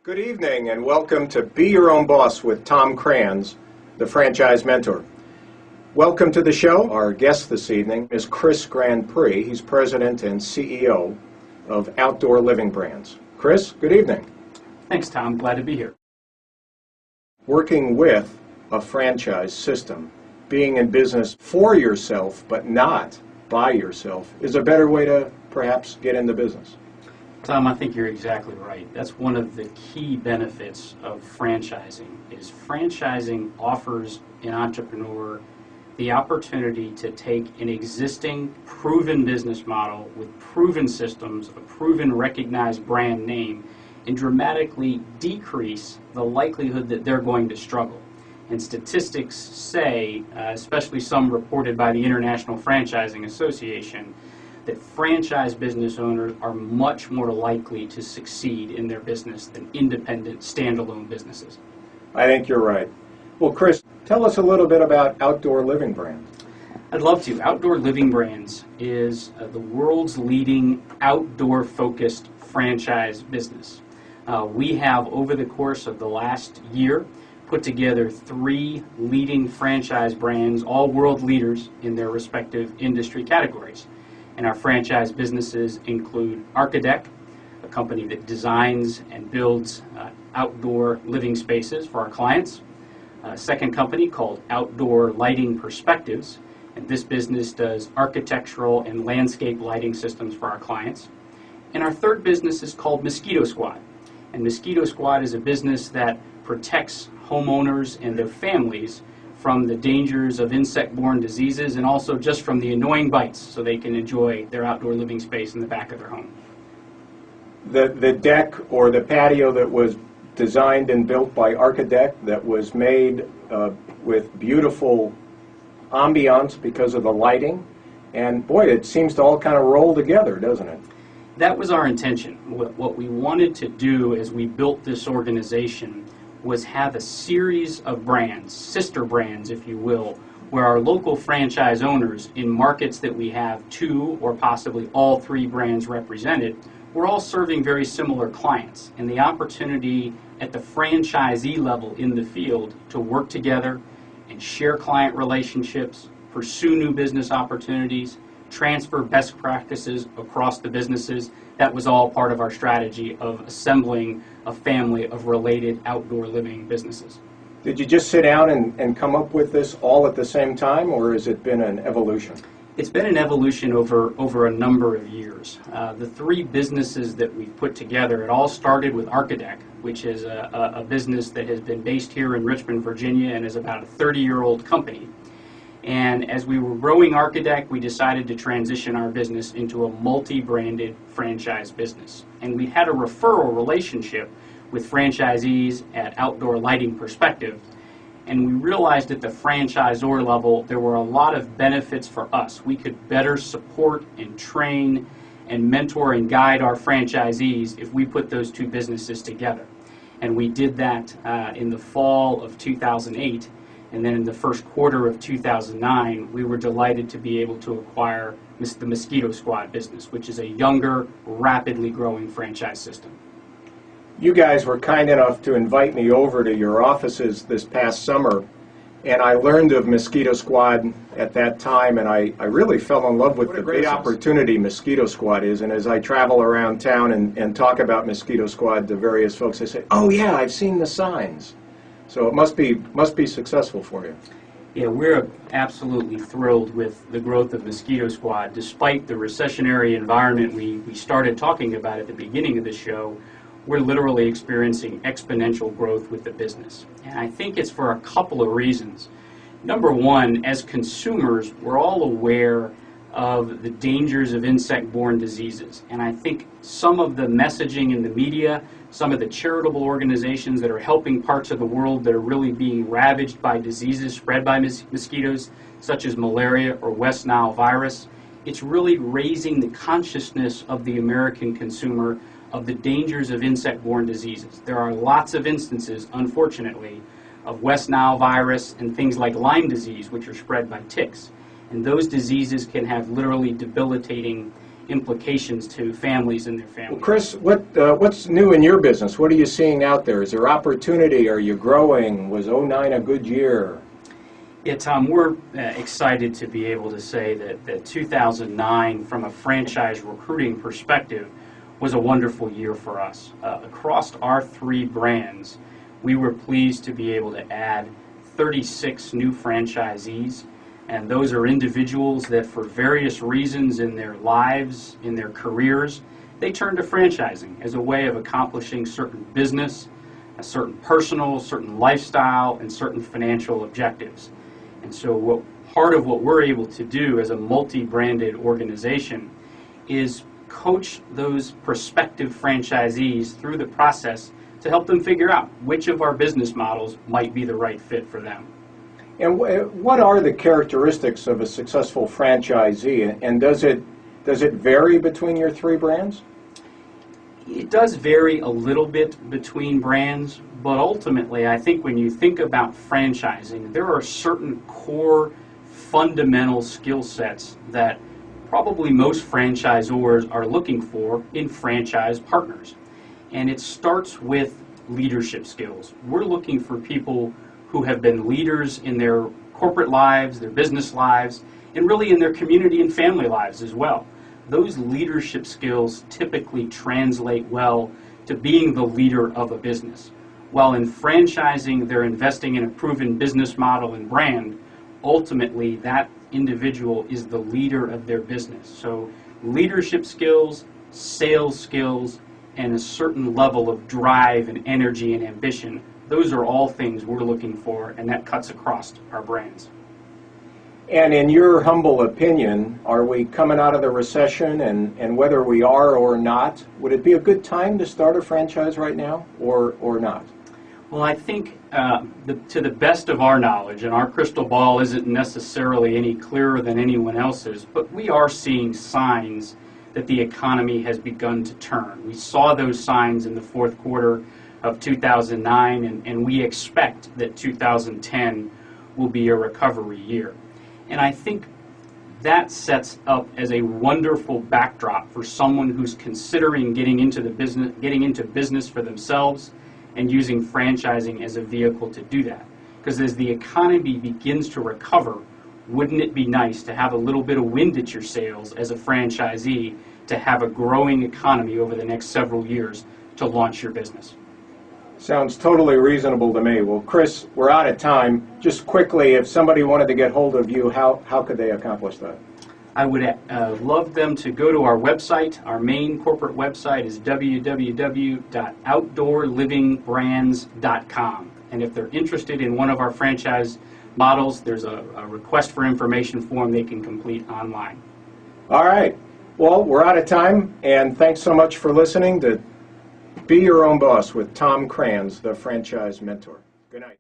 Good evening and welcome to Be Your Own Boss with Tom Kranz, the Franchise Mentor. Welcome to the show. Our guest this evening is Chris Grand Prix. He's President and CEO of Outdoor Living Brands. Chris, good evening. Thanks, Tom. Glad to be here. Working with a franchise system, being in business for yourself but not by yourself, is a better way to perhaps get into business. Tom, I think you're exactly right. That's one of the key benefits of franchising, is franchising offers an entrepreneur the opportunity to take an existing proven business model with proven systems, a proven recognized brand name, and dramatically decrease the likelihood that they're going to struggle. And statistics say, especially some reported by the International Franchising Association, that franchise business owners are much more likely to succeed in their business than independent, standalone businesses. I think you're right. Well, Chris, tell us a little bit about Outdoor Living Brands. I'd love to. Outdoor Living Brands is the world's leading outdoor-focused franchise business. We have, over the course of the last year, put together 3 leading franchise brands, all world leaders in their respective industry categories. And our franchise businesses include Architect, a company that designs and builds outdoor living spaces for our clients. A second company called Outdoor Lighting Perspectives, and this business does architectural and landscape lighting systems for our clients. And our third business is called Mosquito Squad. And Mosquito Squad is a business that protects homeowners and their families from the dangers of insect-borne diseases and also just from the annoying bites so they can enjoy their outdoor living space in the back of their home. The deck or the patio that was designed and built by Architect, that was made with beautiful ambiance because of the lighting, and boy, it seems to all kind of roll together, doesn't it? That was our intention. What we wanted to do as we built this organization was have a series of brands, sister brands if you will, where our local franchise owners in markets that we have 2 or possibly all 3 brands represented, we're all serving very similar clients. And the opportunity at the franchisee level in the field to work together and share client relationships, pursue new business opportunities, transfer best practices across the businesses, that was all part of our strategy of assembling a family of related outdoor living businesses. Did you just sit down and come up with this all at the same time, or has it been an evolution? It's been an evolution over a number of years. The 3 businesses that we've put together, it all started with Architect, which is a business that has been based here in Richmond, Virginia, and is about a 30-year-old company. And as we were growing Architect, we decided to transition our business into a multi-branded franchise business. And we had a referral relationship with franchisees at Outdoor Lighting Perspective. And we realized at the franchisor level there were a lot of benefits for us. We could better support and train and mentor and guide our franchisees if we put those 2 businesses together. And we did that in the fall of 2008. And then in the first quarter of 2009, we were delighted to be able to acquire the Mosquito Squad business, which is a younger, rapidly growing franchise system. You guys were kind enough to invite me over to your offices this past summer, and I learned of Mosquito Squad at that time, and I really fell in love with the great opportunity Mosquito Squad is. And as I travel around town and talk about Mosquito Squad to various folks, they say, "Oh yeah, I've seen the signs." So it must be successful for you. Yeah, we're absolutely thrilled with the growth of Mosquito Squad. Despite the recessionary environment we started talking about at the beginning of the show, we're literally experiencing exponential growth with the business. And I think it's for a couple of reasons. Number one, as consumers, we're all aware of the dangers of insect-borne diseases. And I think some of the messaging in the media, some of the charitable organizations that are helping parts of the world that are really being ravaged by diseases spread by mosquitoes, such as malaria or West Nile virus, it's really raising the consciousness of the American consumer of the dangers of insect-borne diseases. There are lots of instances, unfortunately, of West Nile virus and things like Lyme disease, which are spread by ticks. And those diseases can have literally debilitating implications to families and their Well, families. Chris, what's new in your business? What are you seeing out there? Is there opportunity? Are you growing? Was '09 a good year? Yeah, Tom, we're excited to be able to say that 2009, from a franchise recruiting perspective, was a wonderful year for us. Across our three brands, we were pleased to be able to add 36 new franchisees, and those are individuals that for various reasons in their lives, in their careers, they turn to franchising as a way of accomplishing certain business, a certain personal, certain lifestyle, and certain financial objectives. And so part of what we're able to do as a multi-branded organization is coach those prospective franchisees through the process to help them figure out which of our business models might be the right fit for them. And what are the characteristics of a successful franchisee? And does it vary between your three brands? It does vary a little bit between brands, but ultimately I think when you think about franchising, there are certain core fundamental skill sets that probably most franchisors are looking for in franchise partners. And it starts with leadership skills. We're looking for people who have been leaders in their corporate lives, their business lives, and really in their community and family lives as well. Those leadership skills typically translate well to being the leader of a business. While in franchising, they're investing in a proven business model and brand, ultimately that individual is the leader of their business. So leadership skills, sales skills, and a certain level of drive and energy and ambition, those are all things we're looking for, and that cuts across our brands. And in your humble opinion, are we coming out of the recession? And whether we are or not, would it be a good time to start a franchise right now or not? Well, I think to the best of our knowledge, and our crystal ball isn't necessarily any clearer than anyone else's, but we are seeing signs that the economy has begun to turn. We saw those signs in the fourth quarter of 2009, and we expect that 2010 will be a recovery year. And I think that sets up as a wonderful backdrop for someone who's considering getting into business for themselves and using franchising as a vehicle to do that. Because as the economy begins to recover, wouldn't it be nice to have a little bit of wind at your sails as a franchisee to have a growing economy over the next several years to launch your business? Sounds totally reasonable to me. Well, Chris, we're out of time. Just quickly, if somebody wanted to get hold of you, how could they accomplish that? I would love them to go to our website. Our main corporate website is www.outdoorlivingbrands.com. And if they're interested in one of our franchise models, there's a request for information form they can complete online. All right. Well, we're out of time, and thanks so much for listening to Be Your Own Boss with Tom Kranz, the franchise mentor. Good night.